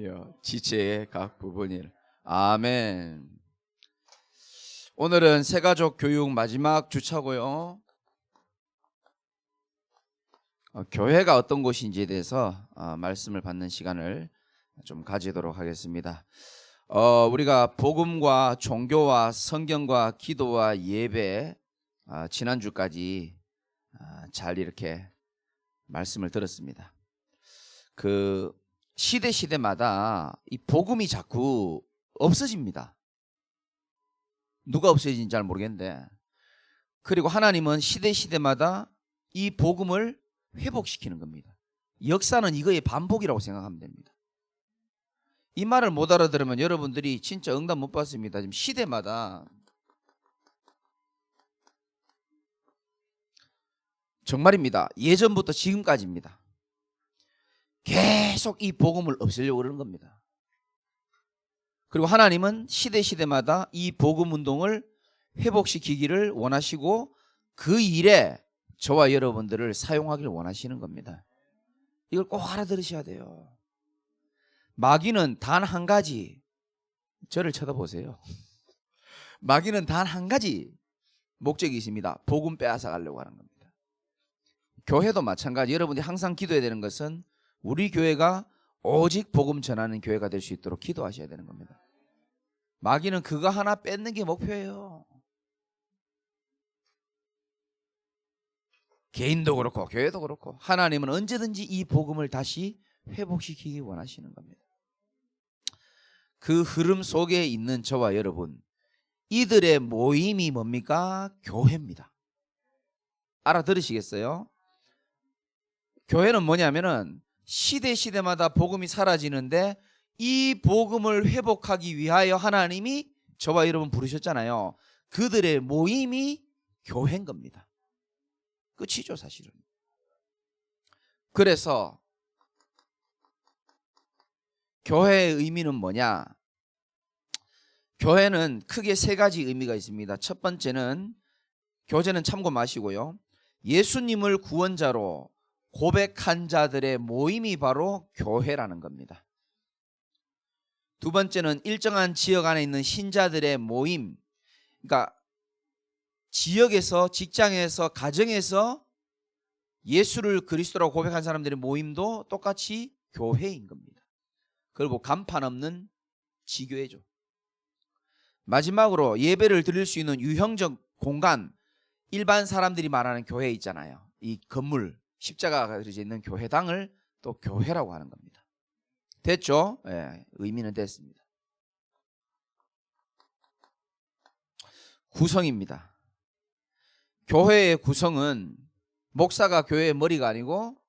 몸이요 지체의 각 부분일. 아멘. 오늘은 새가족 교육 마지막 주차고요. 교회가 어떤 곳인지에 대해서 말씀을 받는 시간을 좀 가지도록 하겠습니다. 우리가 복음과 종교와 성경과 기도와 예배 지난주까지 잘 이렇게 말씀을 들었습니다. 그 시대마다 이 복음이 자꾸 없어집니다. 누가 없어진지 잘 모르겠는데, 그리고 하나님은 시대마다 이 복음을 회복시키는 겁니다. 역사는 이거의 반복이라고 생각하면 됩니다. 이 말을 못 알아들으면 여러분들이 진짜 응답 못 받습니다. 지금 시대마다 정말입니다. 예전부터 지금까지입니다. 계속 이 복음을 없애려고 그러는 겁니다. 그리고 하나님은 시대마다 이 복음 운동을 회복시키기를 원하시고 그 일에 저와 여러분들을 사용하기를 원하시는 겁니다. 이걸 꼭 알아들으셔야 돼요. 마귀는 단 한 가지, 저를 쳐다보세요. 마귀는 단 한 가지 목적이 있습니다. 복음 빼앗아 가려고 하는 겁니다. 교회도 마찬가지. 여러분들이 항상 기도해야 되는 것은 우리 교회가 오직 복음 전하는 교회가 될 수 있도록 기도하셔야 되는 겁니다. 마귀는 그거 하나 뺏는 게 목표예요. 개인도 그렇고 교회도 그렇고 하나님은 언제든지 이 복음을 다시 회복시키기 원하시는 겁니다. 그 흐름 속에 있는 저와 여러분, 이들의 모임이 뭡니까? 교회입니다. 알아들으시겠어요? 교회는 뭐냐면은 시대마다 복음이 사라지는데 이 복음을 회복하기 위하여 하나님이 저와 여러분 부르셨잖아요. 그들의 모임이 교회인 겁니다. 끝이죠, 사실은. 그래서 교회의 의미는 뭐냐? 교회는 크게 세 가지 의미가 있습니다. 첫 번째는, 교제는 참고 마시고요, 예수님을 구원자로 고백한 자들의 모임이 바로 교회라는 겁니다. 두 번째는 일정한 지역 안에 있는 신자들의 모임, 그러니까 지역에서, 직장에서, 가정에서 예수를 그리스도라고 고백한 사람들의 모임도 똑같이 교회인 겁니다. 그리고 간판 없는 지교회죠. 마지막으로 예배를 드릴 수 있는 유형적 공간, 일반 사람들이 말하는 교회 있잖아요. 이 건물, 십자가가 그려져 있는 교회당을 또 교회라고 하는 겁니다. 됐죠? 예, 의미는 됐습니다. 구성입니다. 교회의 구성은 목사가 교회의 머리가 아니고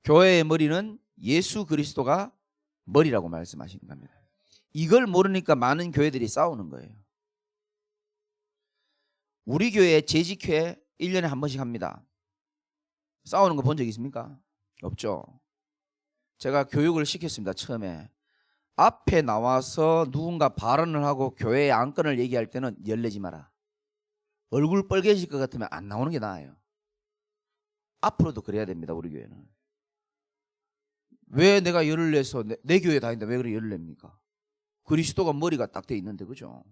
교회의 머리는 예수 그리스도가 머리라고 말씀하신 겁니다. 이걸 모르니까 많은 교회들이 싸우는 거예요. 우리 교회 재직회 1년에 한 번씩 합니다. 싸우는 거 본 적 있습니까? 없죠. 제가 교육을 시켰습니다. 처음에 앞에 나와서 누군가 발언을 하고 교회의 안건을 얘기할 때는 열내지 마라. 얼굴 빨개질 것 같으면 안 나오는 게 나아요. 앞으로도 그래야 됩니다. 우리 교회는. 왜 내가 열을 내서 내 교회 다니는데 왜 그렇게 열을 냅니까? 그리스도가 머리가 딱 돼 있는데, 그죠?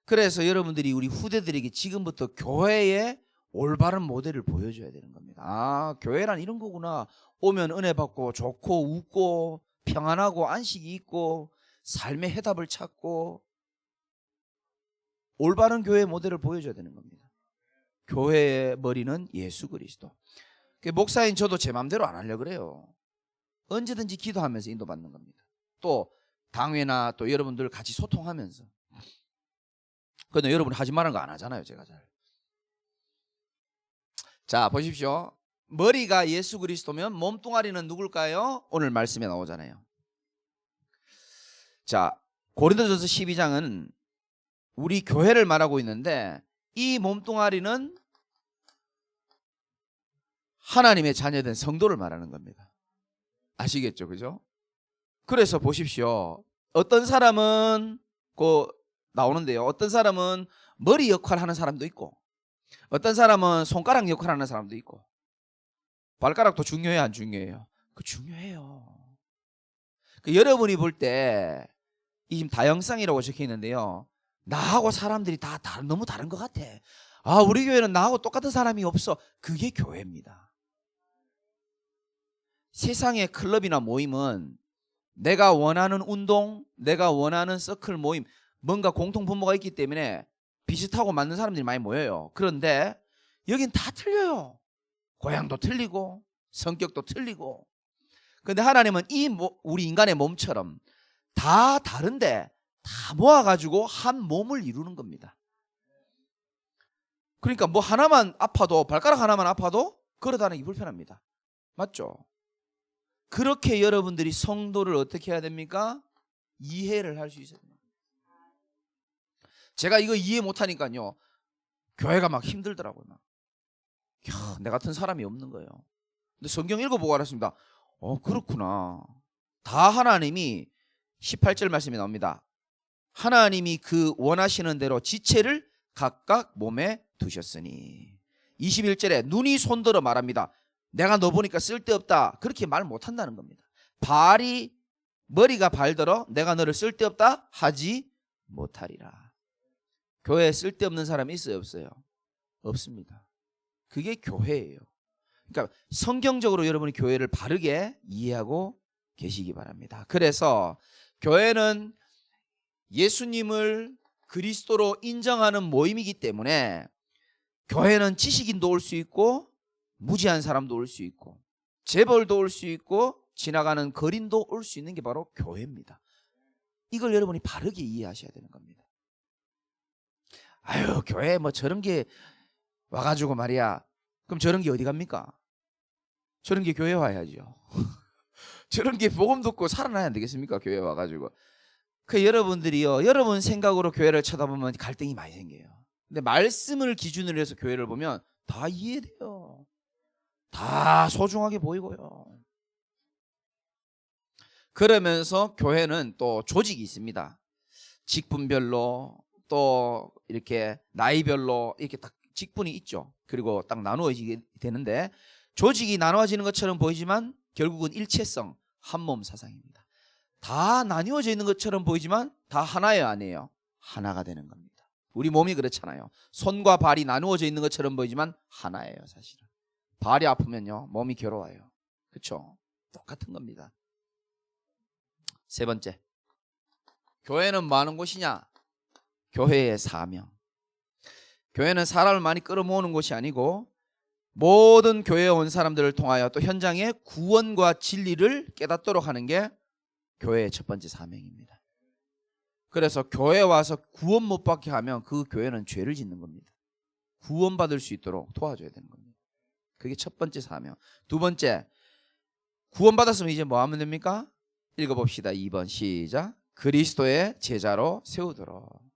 그래서 여러분들이, 우리 후대들에게 지금부터 교회의 올바른 모델을 보여줘야 되는 겁니다. 아, 교회란 이런 거구나. 오면 은혜 받고 좋고 웃고 평안하고 안식이 있고 삶의 해답을 찾고, 올바른 교회의 모델을 보여줘야 되는 겁니다. 교회의 머리는 예수 그리스도. 목사인 저도 제 마음대로 안 하려고 그래요. 언제든지 기도하면서 인도받는 겁니다. 또 당회나 또 여러분들 같이 소통하면서. 그런데 여러분 하지 말라는 거 안 하잖아요, 제가 잘. 자, 보십시오. 머리가 예수 그리스도면 몸뚱아리는 누굴까요? 오늘 말씀에 나오잖아요. 자, 고린도전서 12장은 우리 교회를 말하고 있는데, 이 몸뚱아리는 하나님의 자녀된 성도를 말하는 겁니다. 아시겠죠? 그죠? 그래서 보십시오. 어떤 사람은 나오는데요, 어떤 사람은 머리 역할을 하는 사람도 있고, 어떤 사람은 손가락 역할을 하는 사람도 있고. 발가락도 중요해요, 안 중요해요? 그 중요해요. 여러분이 볼 때 이 지금 다형상이라고 적혀 있는데요. 나하고 사람들이 다 너무 다른 것 같아. 아, 우리 교회는 나하고 똑같은 사람이 없어. 그게 교회입니다. 세상의 클럽이나 모임은 내가 원하는 운동, 내가 원하는 서클 모임, 뭔가 공통 분모가 있기 때문에 비슷하고 맞는 사람들이 많이 모여요. 그런데 여긴 다 틀려요. 고향도 틀리고 성격도 틀리고. 그런데 하나님은 우리 인간의 몸처럼 다 다른데 다 모아가지고 한 몸을 이루는 겁니다. 그러니까 뭐 하나만 아파도, 발가락 하나만 아파도 걸어다니기 불편합니다. 맞죠? 그렇게 여러분들이 성도를 어떻게 해야 됩니까? 이해를 할 수 있어야 됩니다. 제가 이거 이해 못하니까요, 교회가 막 힘들더라고요. 내 같은 사람이 없는 거예요. 근데 성경 읽어보고 알았습니다. 그렇구나. 다 하나님이 18절 말씀이 나옵니다. 하나님이 그 원하시는 대로 지체를 각각 몸에 두셨으니. 21절에 눈이 손들어 말합니다. 내가 너 보니까 쓸데없다. 그렇게 말 못한다는 겁니다. 머리가 발들어 내가 너를 쓸데없다 하지 못하리라. 교회에 쓸데없는 사람이 있어요, 없어요? 없습니다. 그게 교회예요. 그러니까 성경적으로 여러분이 교회를 바르게 이해하고 계시기 바랍니다. 그래서 교회는 예수님을 그리스도로 인정하는 모임이기 때문에 교회는 지식인도 올 수 있고 무지한 사람도 올 수 있고 재벌도 올 수 있고 지나가는 거린도 올 수 있는 게 바로 교회입니다. 이걸 여러분이 바르게 이해하셔야 되는 겁니다. 아유, 교회 뭐 저런 게 와가지고 말이야. 그럼 저런 게 어디 갑니까? 저런 게 교회 와야죠. 저런 게 복음 듣고 살아나야 안 되겠습니까? 교회 와가지고. 그 여러분들이요, 여러분 생각으로 교회를 쳐다보면 갈등이 많이 생겨요. 근데 말씀을 기준으로 해서 교회를 보면 다 이해돼요. 다 소중하게 보이고요. 그러면서 교회는 또 조직이 있습니다. 직분별로 또 이렇게 나이별로 이렇게 딱 직분이 있죠. 그리고 딱 나누어지게 되는데 조직이 나누어지는 것처럼 보이지만 결국은 일체성, 한몸 사상입니다. 다 나뉘어져 있는 것처럼 보이지만 다 하나예요, 아니에요? 하나가 되는 겁니다. 우리 몸이 그렇잖아요. 손과 발이 나누어져 있는 것처럼 보이지만 하나예요, 사실은. 발이 아프면요, 몸이 괴로워요. 그렇죠? 똑같은 겁니다. 세 번째, 교회는 뭐 하는 곳이냐? 교회의 사명. 교회는 사람을 많이 끌어모으는 곳이 아니고 모든 교회에 온 사람들을 통하여 또 현장의 구원과 진리를 깨닫도록 하는 게 교회의 첫 번째 사명입니다. 그래서 교회에 와서 구원 못 받게 하면 그 교회는 죄를 짓는 겁니다. 구원받을 수 있도록 도와줘야 되는 겁니다. 그게 첫 번째 사명. 두 번째, 구원받았으면 이제 뭐 하면 됩니까? 읽어봅시다. 2번 시작. 그리스도의 제자로 세우도록.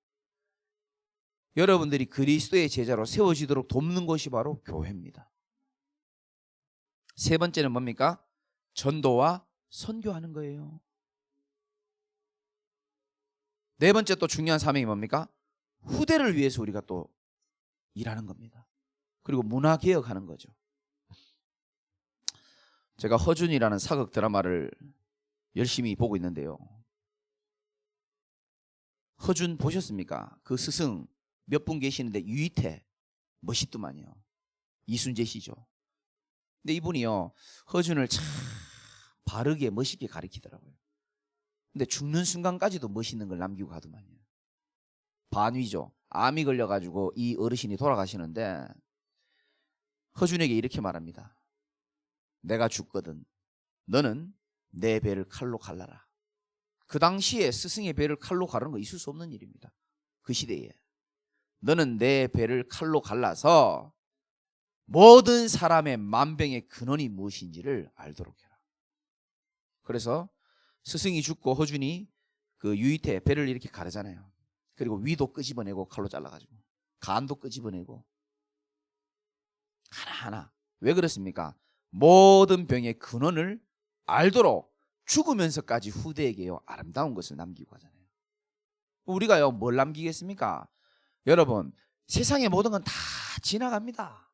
여러분들이 그리스도의 제자로 세워지도록 돕는 것이 바로 교회입니다. 세 번째는 뭡니까? 전도와 선교하는 거예요. 네 번째 또 중요한 사명이 뭡니까? 후대를 위해서 우리가 또 일하는 겁니다. 그리고 문화개혁하는 거죠. 제가 허준이라는 사극 드라마를 열심히 보고 있는데요. 허준 보셨습니까? 그 스승 몇 분 계시는데 유이태 멋있더만요. 이순재 씨죠. 근데 이분이요, 허준을 참 바르게 멋있게 가르치더라고요. 근데 죽는 순간까지도 멋있는 걸 남기고 가더만요. 반위죠. 암이 걸려가지고 이 어르신이 돌아가시는데 허준에게 이렇게 말합니다. 내가 죽거든 너는 내 배를 칼로 갈라라. 그 당시에 스승의 배를 칼로 가르는 거 있을 수 없는 일입니다. 그 시대에. 너는 내 배를 칼로 갈라서 모든 사람의 만병의 근원이 무엇인지를 알도록 해라. 그래서 스승이 죽고 허준이 그 유이태 배를 이렇게 가르잖아요. 그리고 위도 끄집어내고 칼로 잘라가지고 간도 끄집어내고 하나하나. 왜 그렇습니까? 모든 병의 근원을 알도록 죽으면서까지 후대에게요 아름다운 것을 남기고 가잖아요. 우리가요 뭘 남기겠습니까? 여러분, 세상의 모든 건 다 지나갑니다.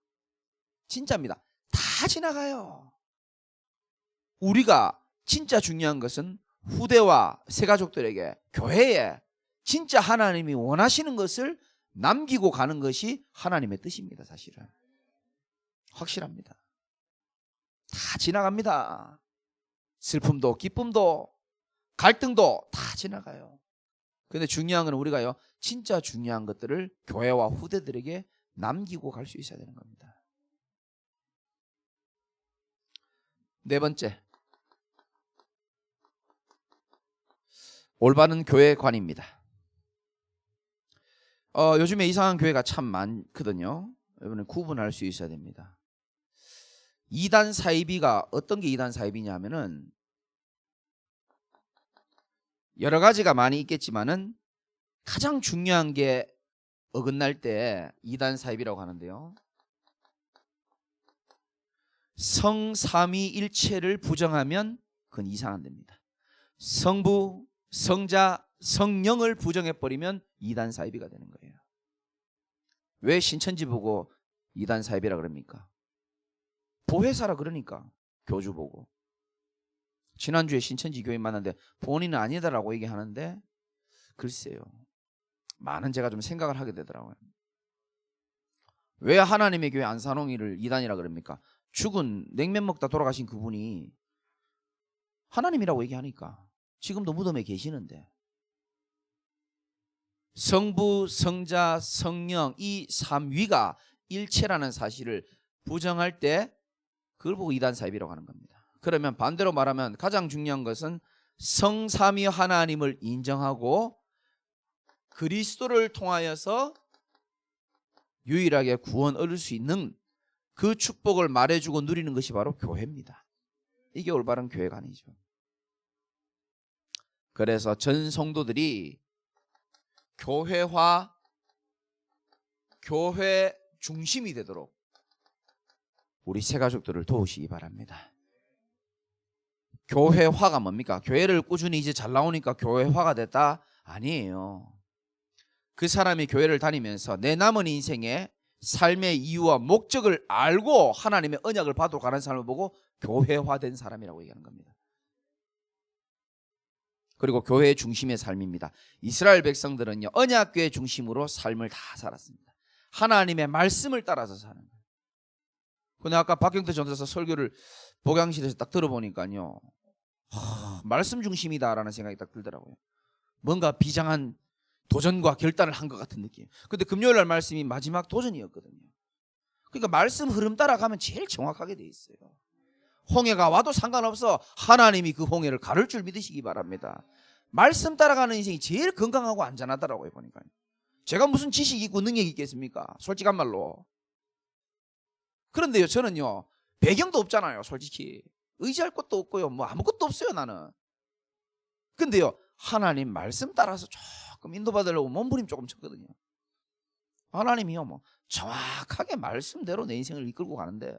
진짜입니다. 다 지나가요. 우리가 진짜 중요한 것은 후대와 새가족들에게, 교회에 진짜 하나님이 원하시는 것을 남기고 가는 것이 하나님의 뜻입니다. 사실은 확실합니다. 다 지나갑니다. 슬픔도 기쁨도 갈등도 다 지나가요. 그런데 중요한 건 우리가요, 진짜 중요한 것들을 교회와 후대들에게 남기고 갈 수 있어야 되는 겁니다. 네 번째, 올바른 교회관입니다. 요즘에 이상한 교회가 참 많거든요. 여러분 구분할 수 있어야 됩니다. 이단 사이비가 어떤 게 이단 사이비냐 하면은 여러 가지가 많이 있겠지만은 가장 중요한 게 어긋날 때 이단 사이비라고 하는데요. 성삼위일체를 부정하면 그건 이상한 데입니다. 성부, 성자, 성령을 부정해버리면 이단 사이비가 되는 거예요. 왜 신천지 보고 이단 사이비라 그럽니까? 보혜사라 그러니까. 교주 보고. 지난주에 신천지 교인 만났는데 본인은 아니다라고 얘기하는데 글쎄요, 많은 제가 좀 생각을 하게 되더라고요. 왜 하나님의 교회 안산홍이를 이단이라 그럽니까? 죽은 냉면 먹다 돌아가신 그분이 하나님이라고 얘기하니까. 지금도 무덤에 계시는데 성부, 성자, 성령 이 삼위가 일체라는 사실을 부정할 때 그걸 보고 이단 사이비라고 하는 겁니다. 그러면 반대로 말하면 가장 중요한 것은 성삼위 하나님을 인정하고 그리스도를 통하여서 유일하게 구원 얻을 수 있는 그 축복을 말해주고 누리는 것이 바로 교회입니다. 이게 올바른 교회관이죠. 그래서 전 성도들이 교회화, 교회 중심이 되도록 우리 새가족들을 도우시기 바랍니다. 교회화가 뭡니까? 교회를 꾸준히 이제 잘 나오니까 교회화가 됐다? 아니에요. 그 사람이 교회를 다니면서 내 남은 인생에 삶의 이유와 목적을 알고 하나님의 언약을 받으러 가는 사람을 보고 교회화된 사람이라고 얘기하는 겁니다. 그리고 교회 중심의 삶입니다. 이스라엘 백성들은요, 언약궤 중심으로 삶을 다 살았습니다. 하나님의 말씀을 따라서 사는 거예요. 근데 아까 박경태 전도사 설교를 복양실에서 딱 들어보니까요, 말씀 중심이다라는 생각이 딱 들더라고요. 뭔가 비장한 도전과 결단을 한 것 같은 느낌. 근데 금요일 날 말씀이 마지막 도전이었거든요. 그러니까 말씀 흐름 따라가면 제일 정확하게 돼 있어요. 홍해가 와도 상관없어. 하나님이 그 홍해를 가를 줄 믿으시기 바랍니다. 말씀 따라가는 인생이 제일 건강하고 안전하더라고요, 보니까. 제가 무슨 지식이 있고 능력이 있겠습니까? 솔직한 말로. 그런데요, 저는요, 배경도 없잖아요, 솔직히. 의지할 것도 없고요, 뭐 아무것도 없어요, 나는. 근데요, 하나님 말씀 따라서 조금 인도받으려고 몸부림 조금 쳤거든요. 하나님이요, 뭐 정확하게 말씀대로 내 인생을 이끌고 가는데,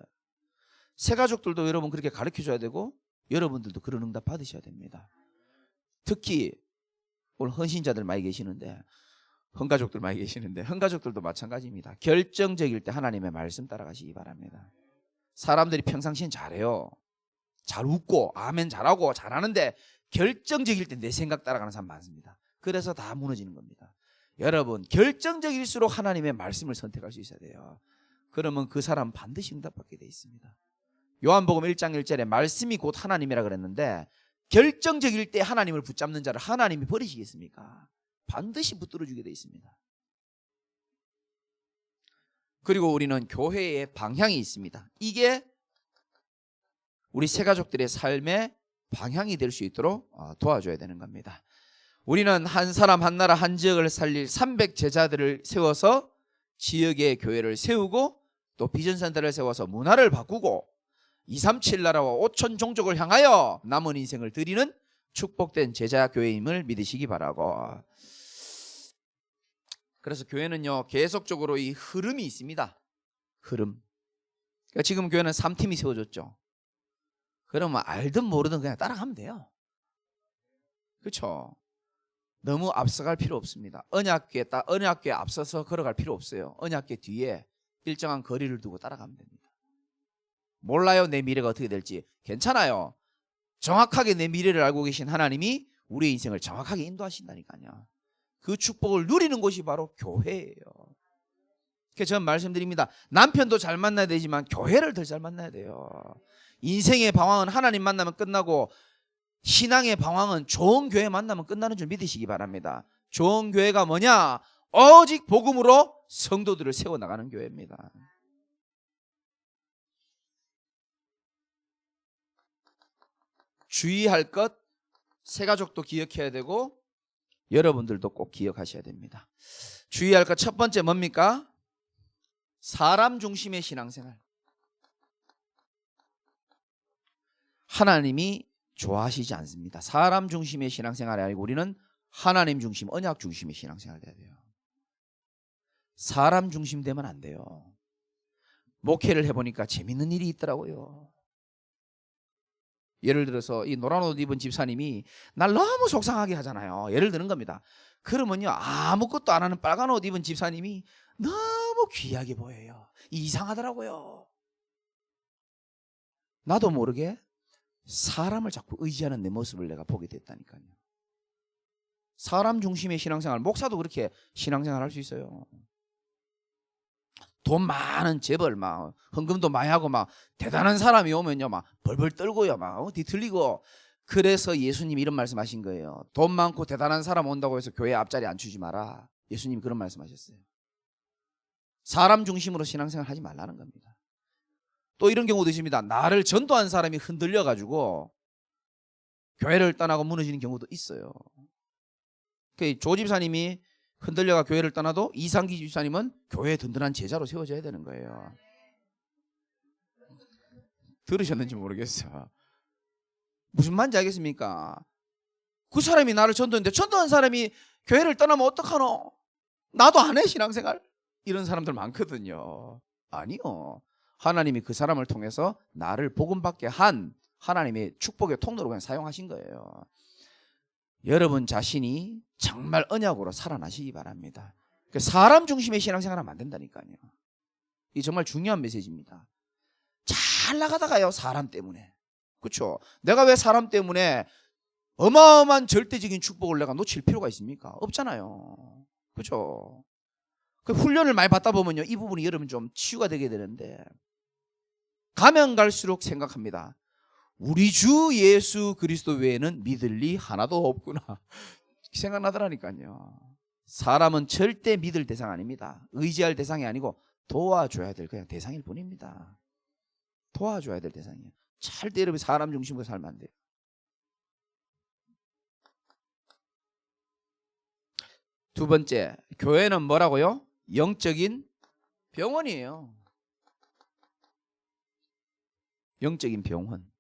새가족들도 여러분 그렇게 가르쳐줘야 되고 여러분들도 그런 응답 받으셔야 됩니다. 특히 오늘 헌신자들 많이 계시는데, 헌가족들 많이 계시는데, 헌가족들도 마찬가지입니다. 결정적일 때 하나님의 말씀 따라가시기 바랍니다. 사람들이 평상시엔 잘해요. 잘 웃고 아멘 잘하고 잘하는데 결정적일 때 내 생각 따라가는 사람 많습니다. 그래서 다 무너지는 겁니다. 여러분, 결정적일수록 하나님의 말씀을 선택할 수 있어야 돼요. 그러면 그 사람 반드시 응답받게 돼 있습니다. 요한복음 1장 1절에 말씀이 곧 하나님이라 그랬는데, 결정적일 때 하나님을 붙잡는 자를 하나님이 버리시겠습니까? 반드시 붙들어 주게 돼 있습니다. 그리고 우리는 교회의 방향이 있습니다. 이게 우리 새가족들의 삶의 방향이 될 수 있도록 도와줘야 되는 겁니다. 우리는 한 사람 한 나라 한 지역을 살릴 300 제자들을 세워서 지역의 교회를 세우고, 또 비전센터를 세워서 문화를 바꾸고 237 나라와 5천 종족을 향하여 남은 인생을 드리는 축복된 제자 교회임을 믿으시기 바라고. 그래서 교회는요, 계속적으로 이 흐름이 있습니다. 흐름. 그러니까 지금 교회는 3팀이 세워졌죠. 그러면 알든 모르든 그냥 따라가면 돼요. 그렇죠? 너무 앞서갈 필요 없습니다. 언약궤에 앞서서 걸어갈 필요 없어요. 언약궤 뒤에 일정한 거리를 두고 따라가면 됩니다. 몰라요, 내 미래가 어떻게 될지. 괜찮아요. 정확하게 내 미래를 알고 계신 하나님이 우리의 인생을 정확하게 인도하신다니까요. 그 축복을 누리는 곳이 바로 교회예요. 그래서 저는 말씀드립니다. 남편도 잘 만나야 되지만 교회를 더 잘 만나야 돼요. 인생의 방황은 하나님 만나면 끝나고 신앙의 방황은 좋은 교회 만나면 끝나는 줄 믿으시기 바랍니다. 좋은 교회가 뭐냐? 오직 복음으로 성도들을 세워나가는 교회입니다. 주의할 것, 새가족도 기억해야 되고 여러분들도 꼭 기억하셔야 됩니다. 주의할 것 첫 번째 뭡니까? 사람 중심의 신앙생활. 하나님이 좋아하시지 않습니다. 사람 중심의 신앙생활이 아니고 우리는 하나님 중심, 언약 중심의 신앙생활을 해야 돼요. 사람 중심 되면 안 돼요. 목회를 해보니까 재밌는 일이 있더라고요. 예를 들어서 이 노란 옷 입은 집사님이 날 너무 속상하게 하잖아요. 예를 드는 겁니다. 그러면요, 아무것도 안 하는 빨간 옷 입은 집사님이 너무 귀하게 보여요. 이상하더라고요. 나도 모르게 사람을 자꾸 의지하는 내 모습을 내가 보게 됐다니까요. 사람 중심의 신앙생활, 목사도 그렇게 신앙생활 할 수 있어요. 돈 많은 재벌, 막 헌금도 많이 하고 막 대단한 사람이 오면요, 막 벌벌 떨고요, 막 뒤틀리고. 그래서 예수님이 이런 말씀하신 거예요. 돈 많고 대단한 사람 온다고 해서 교회 앞자리 앉히지 마라. 예수님이 그런 말씀하셨어요. 사람 중심으로 신앙생활 하지 말라는 겁니다. 또 이런 경우도 있습니다. 나를 전도한 사람이 흔들려 가지고 교회를 떠나고 무너지는 경우도 있어요. 조 집사님이 흔들려가 교회를 떠나도 이상기 집사님은 교회의 든든한 제자로 세워져야 되는 거예요. 들으셨는지 모르겠어. 무슨 말인지 알겠습니까? 그 사람이 나를 전도했는데 전도한 사람이 교회를 떠나면 어떡하노? 나도 안 해 신앙생활? 이런 사람들 많거든요. 아니요. 하나님이 그 사람을 통해서 나를 복음받게 한 하나님의 축복의 통로로 그냥 사용하신 거예요. 여러분 자신이 정말 언약으로 살아나시기 바랍니다. 사람 중심의 신앙생활하면 안 된다니까요. 이 정말 중요한 메시지입니다. 잘 나가다가요, 사람 때문에. 그렇죠? 내가 왜 사람 때문에 어마어마한 절대적인 축복을 내가 놓칠 필요가 있습니까? 없잖아요. 그렇죠? 그 훈련을 많이 받다 보면요, 이 부분이 여러분 좀 치유가 되게 되는데, 가면 갈수록 생각합니다. 우리 주 예수 그리스도 외에는 믿을 리 하나도 없구나. 생각나더라니까요. 사람은 절대 믿을 대상 아닙니다. 의지할 대상이 아니고 도와줘야 될 그냥 대상일 뿐입니다. 도와줘야 될 대상이에요. 절대 여러분 사람 중심으로 살면 안 돼요. 두 번째, 교회는 뭐라고요? 영적인 병원이에요. 영적인 병원.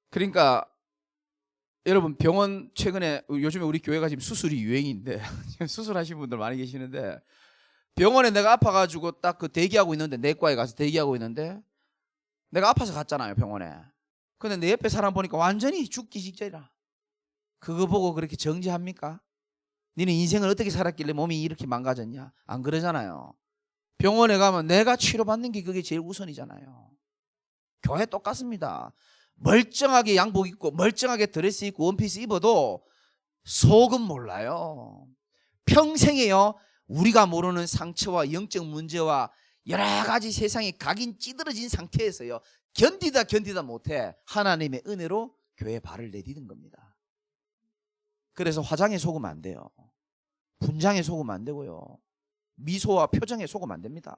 그러니까 여러분 병원 최근에 요즘에 우리 교회가 지금 수술이 유행인데 수술하시는 분들 많이 계시는데, 병원에 내가 아파가지고 딱 그 대기하고 있는데, 내과에 가서 대기하고 있는데 내가 아파서 갔잖아요 병원에. 근데 내 옆에 사람 보니까 완전히 죽기 직전이라. 그거 보고 그렇게 정지합니까? 니는 인생을 어떻게 살았길래 몸이 이렇게 망가졌냐? 안 그러잖아요. 병원에 가면 내가 치료받는 게 그게 제일 우선이잖아요. 교회 똑같습니다. 멀쩡하게 양복 입고 멀쩡하게 드레스 입고 원피스 입어도 속은 몰라요. 평생에요, 우리가 모르는 상처와 영적 문제와 여러 가지 세상에 각인 찌들어진 상태에서요, 견디다 못해 하나님의 은혜로 교회에 발을 내디딘 겁니다. 그래서 화장에 속으면 안 돼요. 분장에 속으면 안 되고요. 미소와 표정에 속으면 안 됩니다.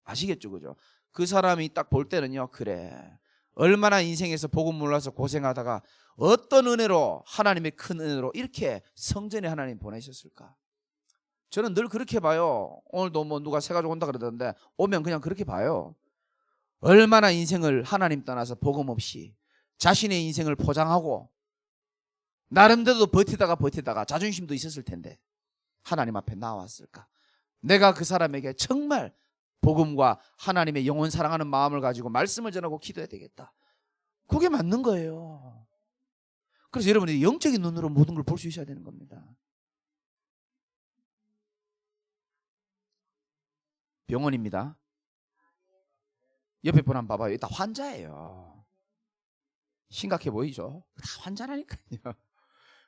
아시겠죠? 그죠? 그 사람이 딱 볼 때는요, 그래, 얼마나 인생에서 복음 몰라서 고생하다가 어떤 은혜로, 하나님의 큰 은혜로 이렇게 성전에 하나님 보내셨을까? 저는 늘 그렇게 봐요. 오늘도 뭐 누가 새가지고 온다 그러던데 오면 그냥 그렇게 봐요. 얼마나 인생을 하나님 떠나서 복음 없이 자신의 인생을 포장하고 나름대로 버티다가 자존심도 있었을 텐데 하나님 앞에 나왔을까? 내가 그 사람에게 정말 복음과 하나님의 영혼 사랑하는 마음을 가지고 말씀을 전하고 기도해야 되겠다. 그게 맞는 거예요. 그래서 여러분이 영적인 눈으로 모든 걸 볼 수 있어야 되는 겁니다. 병원입니다. 옆에 분 한번 봐봐요. 다 환자예요. 심각해 보이죠? 다 환자라니까요.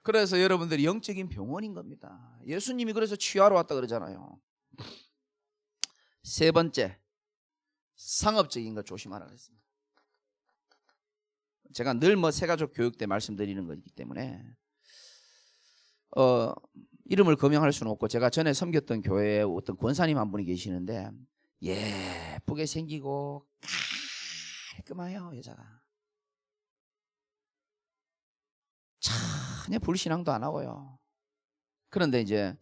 그래서 여러분들이 영적인 병원인 겁니다. 예수님이 그래서 치유하러 왔다 그러잖아요. 세 번째, 상업적인 거 조심하라 그랬습니다. 제가 늘 새가족 교육 때 말씀드리는 거기 때문에 이름을 거명할 수는 없고, 제가 전에 섬겼던 교회에 어떤 권사님 한 분이 계시는데 예쁘게 생기고 깔끔해요. 여자가 전혀 불신앙도 안 하고요. 그런데 이제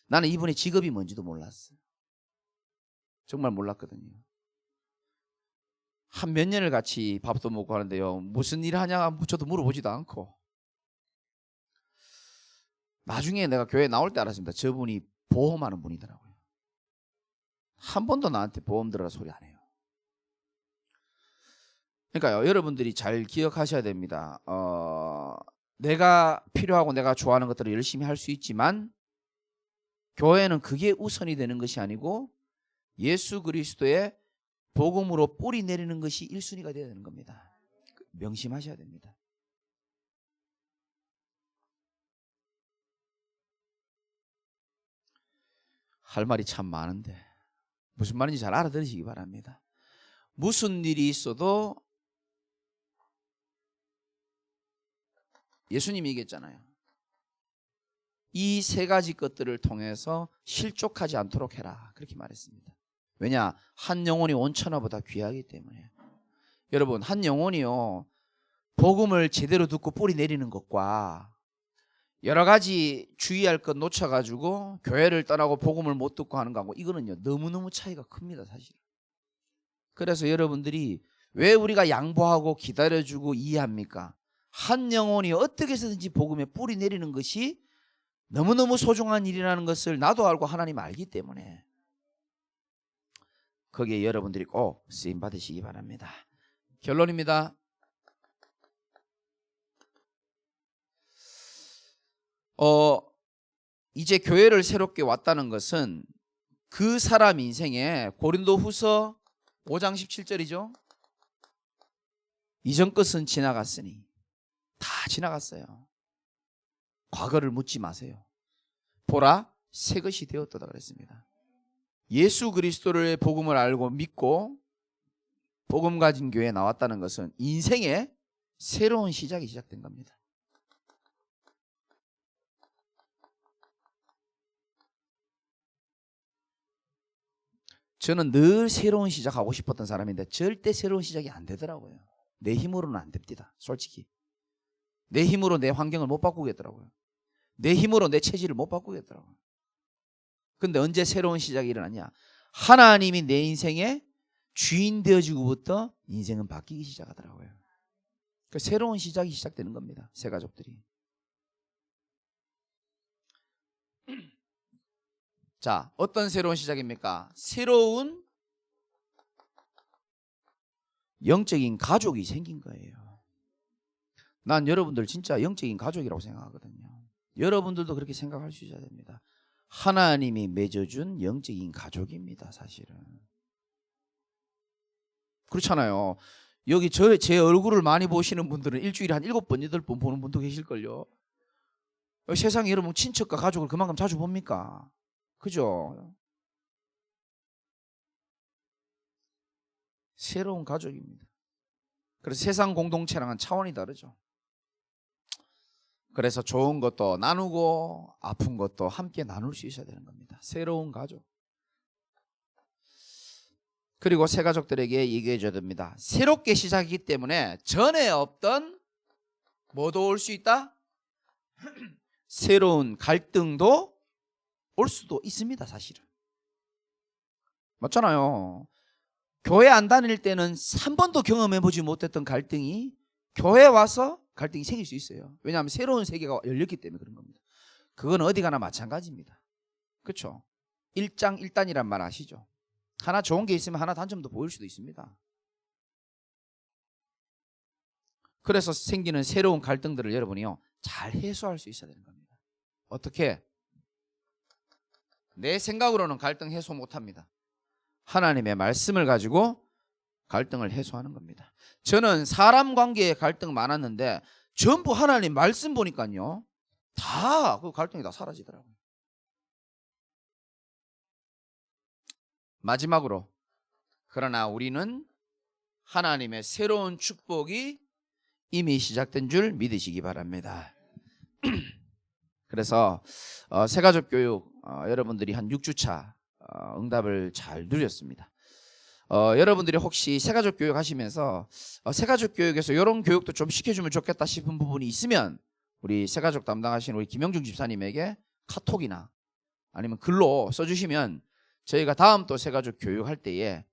나는 이분의 직업이 뭔지도 몰랐어요. 정말 몰랐거든요. 한 몇 년을 같이 밥도 먹고 하는데요, 무슨 일 하냐 저도 물어보지도 않고, 나중에 내가 교회 나올 때 알았습니다. 저분이 보험하는 분이더라고요. 한 번도 나한테 보험 들어라 소리 안 해요. 그러니까요, 여러분들이 잘 기억하셔야 됩니다. 내가 필요하고 내가 좋아하는 것들을 열심히 할 수 있지만 교회는 그게 우선이 되는 것이 아니고 예수 그리스도의 복음으로 뿌리 내리는 것이 1순위가 되어야 되는 겁니다. 명심하셔야 됩니다. 할 말이 참 많은데 무슨 말인지 잘 알아들으시기 바랍니다. 무슨 일이 있어도 예수님이 얘기했잖아요. 이 세 가지 것들을 통해서 실족하지 않도록 해라, 그렇게 말했습니다. 왜냐? 한 영혼이 온 천하보다 귀하기 때문에. 여러분, 한 영혼이요, 복음을 제대로 듣고 뿌리 내리는 것과 여러 가지 주의할 것 놓쳐가지고 교회를 떠나고 복음을 못 듣고 하는 거하고, 이거는요 너무너무 차이가 큽니다, 사실. 그래서 여러분들이 왜 우리가 양보하고 기다려주고 이해합니까? 한 영혼이 어떻게 해서든지 복음에 뿌리 내리는 것이 너무너무 소중한 일이라는 것을 나도 알고 하나님 알기 때문에 거기에 여러분들이 꼭 쓰임 받으시기 바랍니다. 결론입니다. 이제 교회를 새롭게 왔다는 것은 그 사람 인생에, 고린도후서 5장 17절이죠. 이전 것은 지나갔으니, 다 지나갔어요. 과거를 묻지 마세요. 보라, 새 것이 되었도다 그랬습니다. 예수 그리스도를 복음을 알고 믿고 복음 가진 교회에 나왔다는 것은 인생의 새로운 시작이 시작된 겁니다. 저는 늘 새로운 시작하고 싶었던 사람인데 절대 새로운 시작이 안 되더라고요. 내 힘으로는 안 됩니다, 솔직히. 내 힘으로 내 환경을 못 바꾸겠더라고요. 내 힘으로 내 체질을 못 바꾸겠더라고요. 근데 언제 새로운 시작이 일어났냐? 하나님이 내 인생의 주인 되어지고부터 인생은 바뀌기 시작하더라고요. 그러니까 새로운 시작이 시작되는 겁니다, 새 가족들이. 자, 어떤 새로운 시작입니까? 새로운 영적인 가족이 생긴 거예요. 난 여러분들 진짜 영적인 가족이라고 생각하거든요. 여러분들도 그렇게 생각할 수 있어야 됩니다. 하나님이 맺어준 영적인 가족입니다, 사실은. 그렇잖아요. 여기 제 얼굴을 많이 보시는 분들은 일주일에 한 7번, 8번 보는 분도 계실걸요. 세상에 여러분 친척과 가족을 그만큼 자주 봅니까? 그죠? 새로운 가족입니다. 그래서 세상 공동체랑은 차원이 다르죠. 그래서 좋은 것도 나누고 아픈 것도 함께 나눌 수 있어야 되는 겁니다. 새로운 가족. 그리고 새 가족들에게 얘기해 줘야 됩니다. 새롭게 시작이기 때문에 전에 없던 뭐도 올 수 있다? 새로운 갈등도 올 수도 있습니다, 사실은. 맞잖아요. 교회 안 다닐 때는 한 번도 경험해보지 못했던 갈등이 교회 와서 갈등이 생길 수 있어요. 왜냐하면 새로운 세계가 열렸기 때문에 그런 겁니다. 그건 어디 가나 마찬가지입니다. 그렇죠? 일장일단이란 말 아시죠? 하나 좋은 게 있으면 하나 단점도 보일 수도 있습니다. 그래서 생기는 새로운 갈등들을 여러분이요 잘 해소할 수 있어야 되는 겁니다. 어떻게? 내 생각으로는 갈등 해소 못합니다. 하나님의 말씀을 가지고 갈등을 해소하는 겁니다. 저는 사람 관계에 갈등 많았는데 전부 하나님 말씀 보니까요, 다 그 갈등이 다 사라지더라고요. 마지막으로, 그러나 우리는 하나님의 새로운 축복이 이미 시작된 줄 믿으시기 바랍니다. 그래서 새가족 교육 여러분들이 한 6주차 응답을 잘 누렸습니다. 여러분들이 혹시 새가족 교육 하시면서 새가족 교육에서 이런 교육도 좀 시켜주면 좋겠다 싶은 부분이 있으면 우리 새가족 담당하시는 우리 김영중 집사님에게 카톡이나 아니면 글로 써주시면 저희가 다음 또 새가족 교육할 때에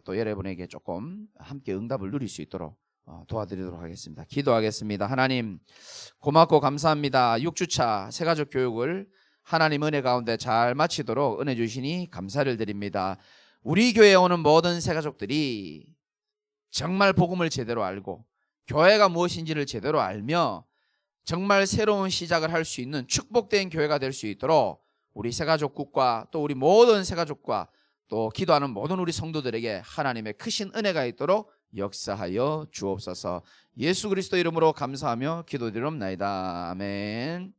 또 여러분에게 조금 함께 응답을 누릴 수 있도록 도와드리도록 하겠습니다. 기도하겠습니다. 하나님 고맙고 감사합니다. 6주차 새가족 교육을 하나님 은혜 가운데 잘 마치도록 은혜 주시니 감사를 드립니다. 우리 교회에 오는 모든 새가족들이 정말 복음을 제대로 알고 교회가 무엇인지를 제대로 알며 정말 새로운 시작을 할 수 있는 축복된 교회가 될 수 있도록 우리 새가족국과 또 우리 모든 새가족과 또 기도하는 모든 우리 성도들에게 하나님의 크신 은혜가 있도록 역사하여 주옵소서. 예수 그리스도 이름으로 감사하며 기도드리옵나이다. 아멘.